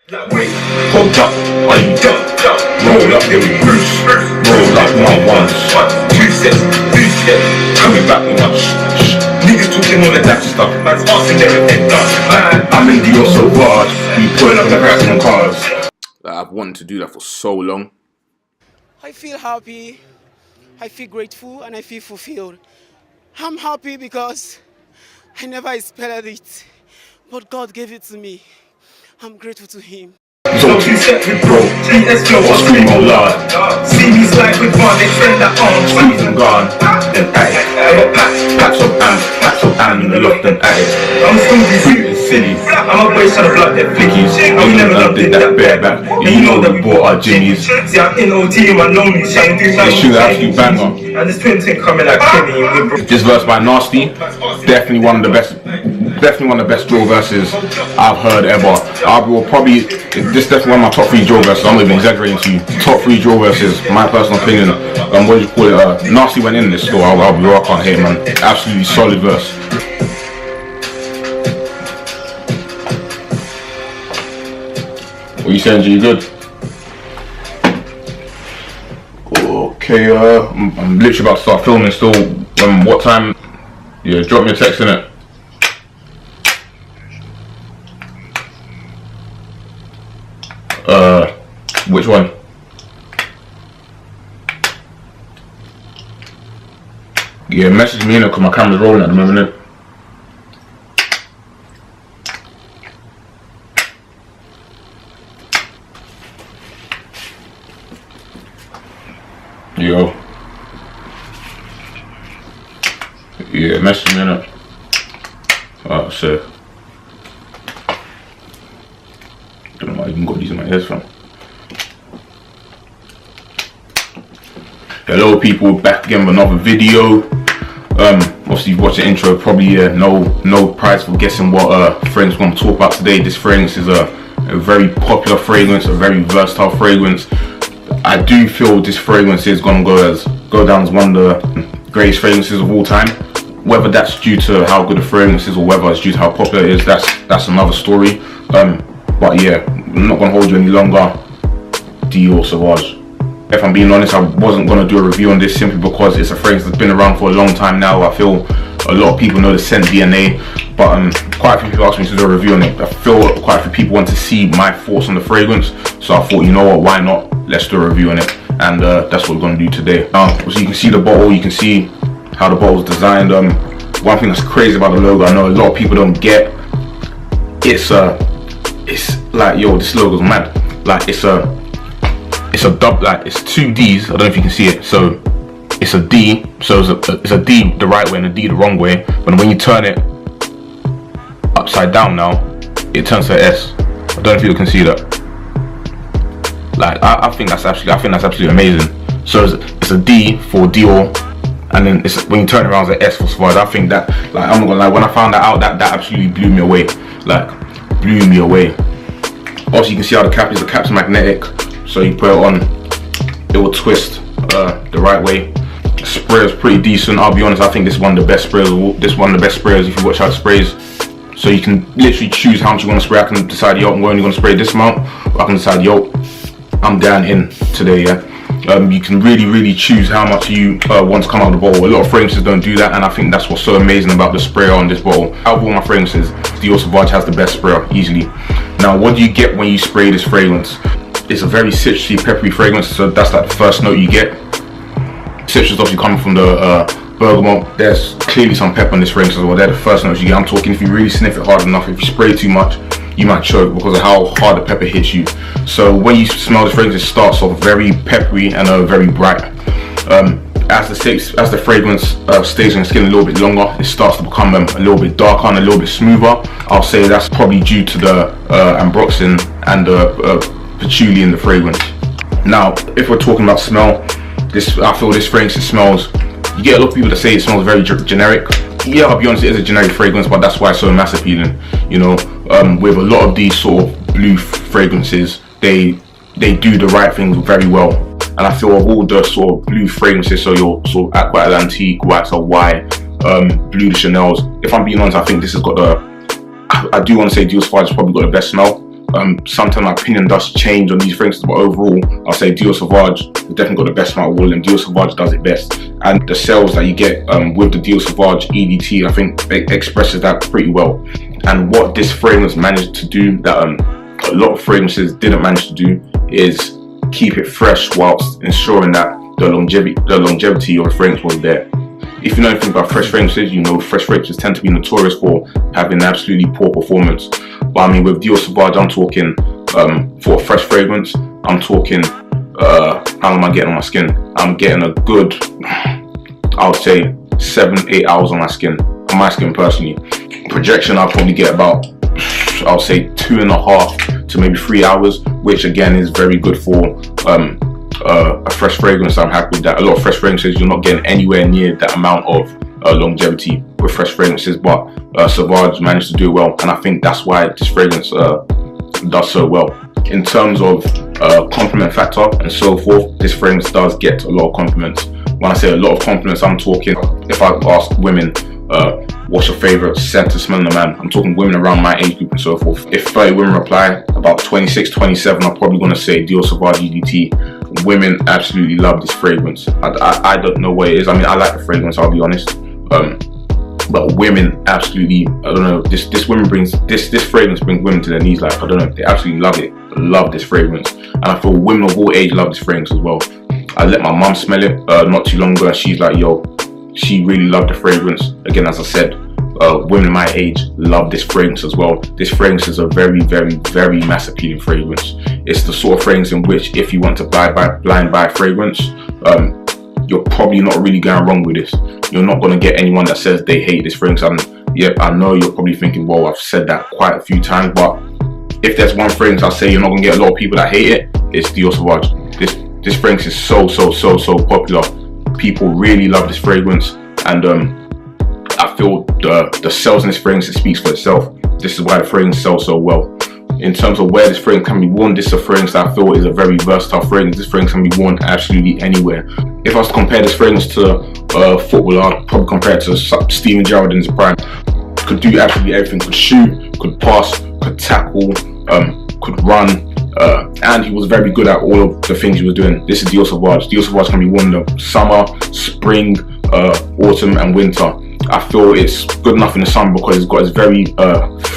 Like, wait, hold up, are you done? Roll up, then we bruise. Roll up, one, two sets, three sets. Coming back with much. Niggas talking all of that stuff. Man's asking them if they're done. I'm in Dior Sauvage. We pulling up the racks and cars. I've wanted to do that for so long. I feel happy, I feel grateful, and I feel fulfilled. I'm happy because I never expected it, but God gave it to me. I'm grateful to Him. So two steps with bro, let's go, I'll scream out loud. See me slide with one, extend that arm, squeeze and gone. Then I packs of am in the loft and I'm still be sweet and silly. I'm a boy trying to blood their flickies. We never loved it that bareback. Yeah, you know that we bought our jimmies. See, I'm in OT in my lonely shame. This shoe absolute banger. And this twin thing coming like Kenny. This verse by Nasty, definitely one of the best. Definitely one of the best drill verses I've heard ever. This is definitely one of my top 3 drill verses. I'm not even exaggerating to you. Top 3 drill verses, my personal opinion. What do you call it? Nasty went in this store. I'll be right, I can't hate, man. Absolutely solid verse. What are you saying, G? You good? Okay, I'm literally about to start filming still. What time? Yeah, drop me a text in it. Which one? Yeah, message me in it because my camera's rolling at the moment. Yo. Yeah, message me in it. Oh, shit. Don't know why I even got these in my ears from. Hello people, back again with another video. Obviously you've watched the intro, probably no prize for guessing what fragrance we're going to talk about today. This fragrance is a very popular fragrance, a very versatile fragrance. I do feel this fragrance is going to go down as one of the greatest fragrances of all time. Whether that's due to how good the fragrance is or whether it's due to how popular it is, that's another story. But yeah, I'm not going to hold you any longer. Dior Sauvage. If I'm being honest, I wasn't going to do a review on this simply because it's a fragrance that's been around for a long time now. I feel a lot of people know the scent DNA, but quite a few people asked me to do a review on it. I feel quite a few people want to see my thoughts on the fragrance, so I thought, you know what, why not? Let's do a review on it, and that's what we're going to do today. So you can see the bottle, you can see how the bottle is designed. One thing that's crazy about the logo, I know a lot of people don't get, it's like, yo, this logo's mad. Like, it's a dub, like it's 2 D's. I don't know if you can see it. So it's a D, so it's a D the right way and a D the wrong way, but when you turn it upside down now, it turns to an S. I don't know if you can see that. Like, I think that's absolutely amazing. So it's a D for Dior, and then when you turn it around, it's an S for Sauvage. I think that, like, I'm not gonna lie, when I found that out, that absolutely blew me away. Like, blew me away. Also, you can see how the cap is. The cap's magnetic, so you put it on, it will twist the right way. The spray is pretty decent. I'll be honest, I think this is one of the best sprayers. This is one of the best sprayers if you watch how it sprays. So you can literally choose how much you want to spray. I can decide, yo, I'm only going to spray this amount, or I can decide, yo, I'm down in today. Yeah. You can really choose how much you want to come out of the bottle. A lot of fragrances don't do that, and I think that's what's so amazing about the sprayer on this bottle. Out of all my fragrances, Dior Sauvage has the best sprayer, easily. Now, what do you get when you spray this fragrance? It's a very citrusy, peppery fragrance, so that's like the first note you get. Citrus obviously coming from the bergamot. There's clearly some pepper in this fragrance as well. They're the first notes you get. I'm talking, if you really sniff it hard enough, if you spray too much, you might choke because of how hard the pepper hits you. So when you smell this fragrance, it starts off very peppery and very bright. As the fragrance stays on the skin a little bit longer, it starts to become a little bit darker and a little bit smoother. I'll say that's probably due to the ambroxan and the patchouli in the fragrance. Now, if we're talking about smell, I feel this fragrance, it smells, you get a lot of people that say it smells very generic. Yeah, I'll be honest, it is a generic fragrance, but that's why it's so mass appealing. You know, with a lot of these sort of blue fragrances, they do the right things very well. And I feel of all the sort of blue fragrances, so your sort of Aqua Atlantique, YSL, Blue de Chanel's, if I'm being honest, I think this has got I do want to say Dior Sauvage has probably got the best smell. sometimes my opinion does change on these fragrances, but overall I'll say Dior Sauvage has definitely got the best amount of all, and Dior Sauvage does it best. And the sales that you get with the Dior Sauvage EDT, I think it expresses that pretty well. And what this fragrance managed to do that a lot of fragrances didn't manage to do is keep it fresh whilst ensuring that the longevity of the fragrance was there. If you know anything about fresh fragrances, you know fresh fragrances tend to be notorious for having absolutely poor performance. But I mean, with Dior Sauvage, I'm talking for a fresh fragrance, I'm talking how am I getting on my skin? I'm getting a good, I would say 7-8 hours on my skin personally. Projection, I'll probably get about, I'll say 2.5 to maybe 3 hours, which again is very good for a fresh fragrance. I'm happy with that. A lot of fresh fragrances, you're not getting anywhere near that amount of longevity with fresh fragrances, but Sauvage managed to do it well, and I think that's why this fragrance does so well. In terms of compliment factor and so forth, this fragrance does get a lot of compliments. When I say a lot of compliments, I'm talking, if I ask women, what's your favorite scent to smell in a man? I'm talking women around my age group and so forth. If 30 women reply, about 26, 27 are probably going to say Dior Sauvage EDT. Women absolutely love this fragrance. I don't know what it is. I mean, I like the fragrance, I'll be honest. But women absolutely, I don't know, this fragrance brings women to their knees. Like, I don't know, they absolutely love it. Love this fragrance. And I feel women of all age love this fragrance as well. I let my mum smell it not too long ago, and she's like, yo, she really loved the fragrance. Again, as I said, women my age love this fragrance as well. This fragrance is a very, very, very mass appealing fragrance. It's the sort of fragrance in which, if you want to blind buy fragrance, you're probably not really going wrong with this. You're not going to get anyone that says they hate this fragrance. And yeah, I know you're probably thinking, well, I've said that quite a few times, but if there's one fragrance I'll say you're not going to get a lot of people that hate it, it's Dior Sauvage. This fragrance is so popular. People really love this fragrance, and I feel the sales in this fragrance, it speaks for itself. This is why the fragrance sells so well. In terms of where this fragrance can be worn, this is a fragrance that I feel is a very versatile fragrance. This fragrance can be worn absolutely anywhere. If I was to compare this fragrance to football, I'd probably compare it to Steven Gerrard in his prime. Could do absolutely everything. Could shoot, could pass, could tackle, could run, and he was very good at all of the things he was doing. This is Dior Sauvage. Dior Sauvage can be worn in the summer, spring, autumn and winter. I feel it's good enough in the summer because it's got this very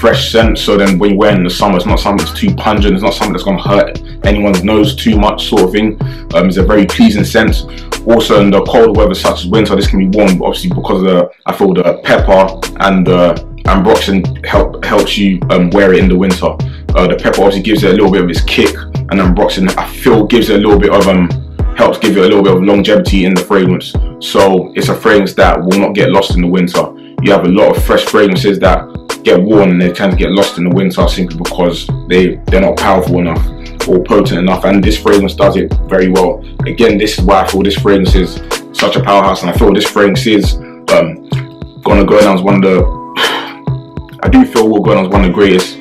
fresh scent, so then when you wear it in the summer, it's not something that's too pungent, it's not something that's going to hurt anyone's nose too much, sort of thing. It's a very pleasing scent. Also in the cold weather such as winter, this can be worn, obviously, because I feel the pepper and ambroxan helps you wear it in the winter. The pepper obviously gives it a little bit of its kick, and ambroxan, I feel, gives it a little bit of helps give it a little bit of longevity in the fragrance. So it's a fragrance that will not get lost in the winter. You have a lot of fresh fragrances that get worn and they tend to get lost in the winter simply because they're not powerful enough or potent enough, and this fragrance does it very well. Again, this is why I feel this fragrance is such a powerhouse, and I feel this fragrance is gonna go down as one of the, I do feel will go down as one of the greatest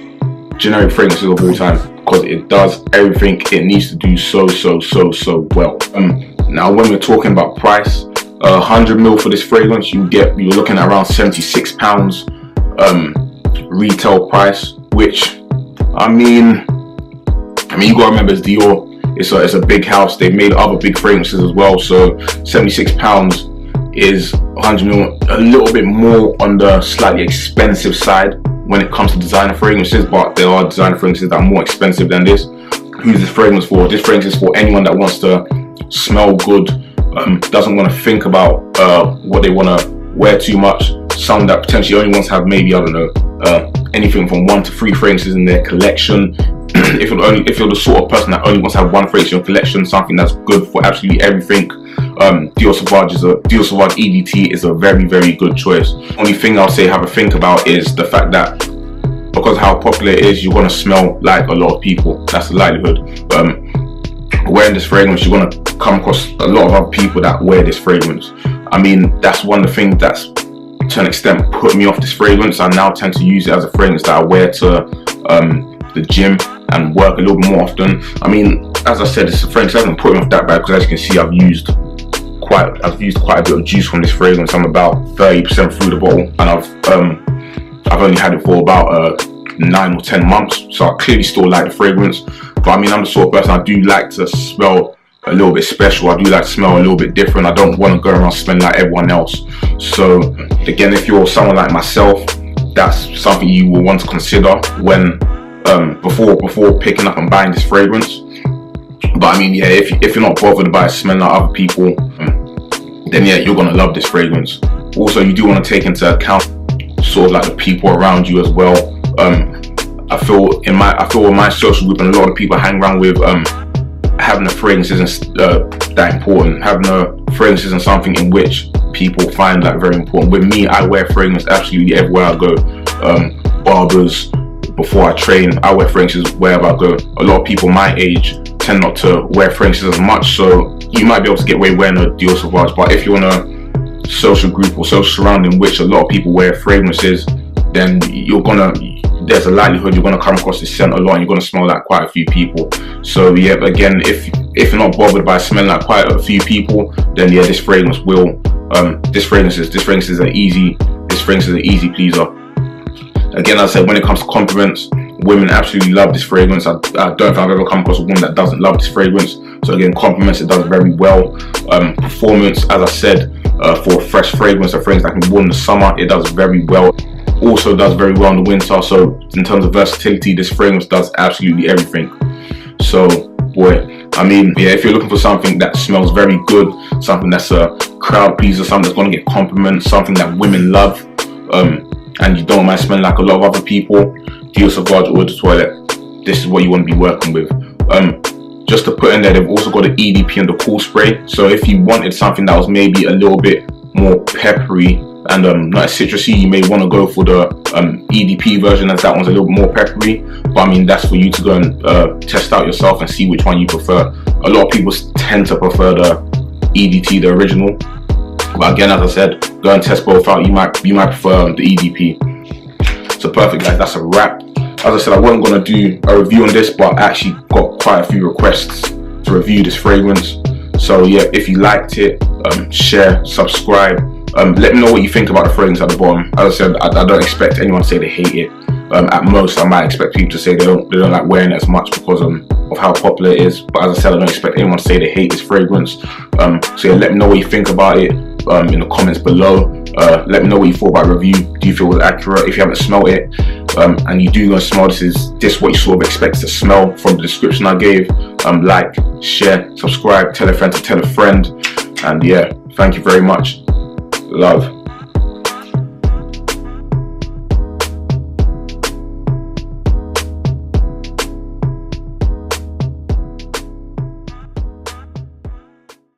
generic fragrances of all time, because it does everything it needs to do so well. Now when we're talking about price, 100ml for this fragrance, you're looking at around £76 retail price, which I mean you gotta remember, it's Dior. It's a big house. They've made other big fragrances as well, so £76 is 100ml, a little bit more on the slightly expensive side when it comes to designer fragrances, but there are designer fragrances that are more expensive than this. Who's this fragrance for? This fragrance is for anyone that wants to smell good, doesn't want to think about what they want to wear too much. Someone that potentially only wants to have maybe, I don't know, anything from 1 to 3 fragrances in their collection. If you're the sort of person that only wants to have one fragrance in your collection, something that's good for absolutely everything, Dior Sauvage EDT is a very, very good choice. Only thing I'll say have a think about is the fact that because how popular it is, you're going to smell like a lot of people. That's the likelihood. Wearing this fragrance, you're going to come across a lot of other people that wear this fragrance. I mean, that's one of the things that's to an extent put me off this fragrance. I now tend to use it as a fragrance that I wear to the gym and work a little bit more often. I mean, as I said, it's a fragrance that hasn't put me off that bad, because as you can see, I've used quite a bit of juice from this fragrance. I'm about 30% through the bottle, and I've only had it for about 9 or 10 months, so I clearly still like the fragrance. But I mean, I'm the sort of person, I do like to smell a little bit special. I do like to smell a little bit different. I don't want to go around smelling like everyone else. So again, if you're someone like myself, that's something you will want to consider when before picking up and buying this fragrance. But I mean, yeah, if you're not bothered by smelling like other people, then yeah, you're gonna love this fragrance. Also, you do want to take into account sort of like the people around you as well. I feel in my social group, and a lot of people I hang around with, having a fragrance isn't that important. Having a fragrance isn't something in which people find like very important. With me, I wear fragrance absolutely everywhere I go. Barbers, before I train, I wear fragrances wherever I go. A lot of people my age tend not to wear fragrances as much, so you might be able to get away wearing a Dior Sauvage. But if you're in a social group or social surrounding in which a lot of people wear fragrances, then there's a likelihood you're gonna come across this scent a lot, and you're gonna smell like quite a few people. So yeah, again, if you're not bothered by smelling like quite a few people, then yeah, this fragrance is an easy pleaser. Again, as I said, when it comes to compliments, women absolutely love this fragrance. I don't think I've ever come across a woman that doesn't love this fragrance. So again, compliments, it does very well. Performance, as I said, for a fresh fragrance, a fragrance that can be worn in the summer, it does very well. Also does very well in the winter. So in terms of versatility, this fragrance does absolutely everything. So boy, I mean, yeah, if you're looking for something that smells very good, something that's a crowd pleaser, something that's going to get compliments, something that women love, and you don't mind smelling like a lot of other people, Dior Sauvage Eau de Toilette, this is what you want to be working with. Just to put in there, they've also got the EDP and the cool spray. So if you wanted something that was maybe a little bit more peppery and not as citrusy, you may want to go for the EDP version, as that one's a little bit more peppery. But I mean, that's for you to go and test out yourself and see which one you prefer. A lot of people tend to prefer the EDT, the original. But again, as I said, go and test both out. You might prefer the EDP. So perfect, guys, that's a wrap. As I said, I wasn't going to do a review on this, but I actually got quite a few requests to review this fragrance. So yeah, if you liked it, share, subscribe. Let me know what you think about the fragrance at the bottom. As I said, I don't expect anyone to say they hate it. At most, I might expect people to say they don't like wearing it as much because of how popular it is. But as I said, I don't expect anyone to say they hate this fragrance. So yeah, let me know what you think about it in the comments below. Let me know what you thought about the review. Do you feel it was accurate? If you haven't smelled it and you do go and smell this what you sort of expect to smell from the description I gave, like, share, subscribe, tell a friend to tell a friend. And yeah, thank you very much. Love.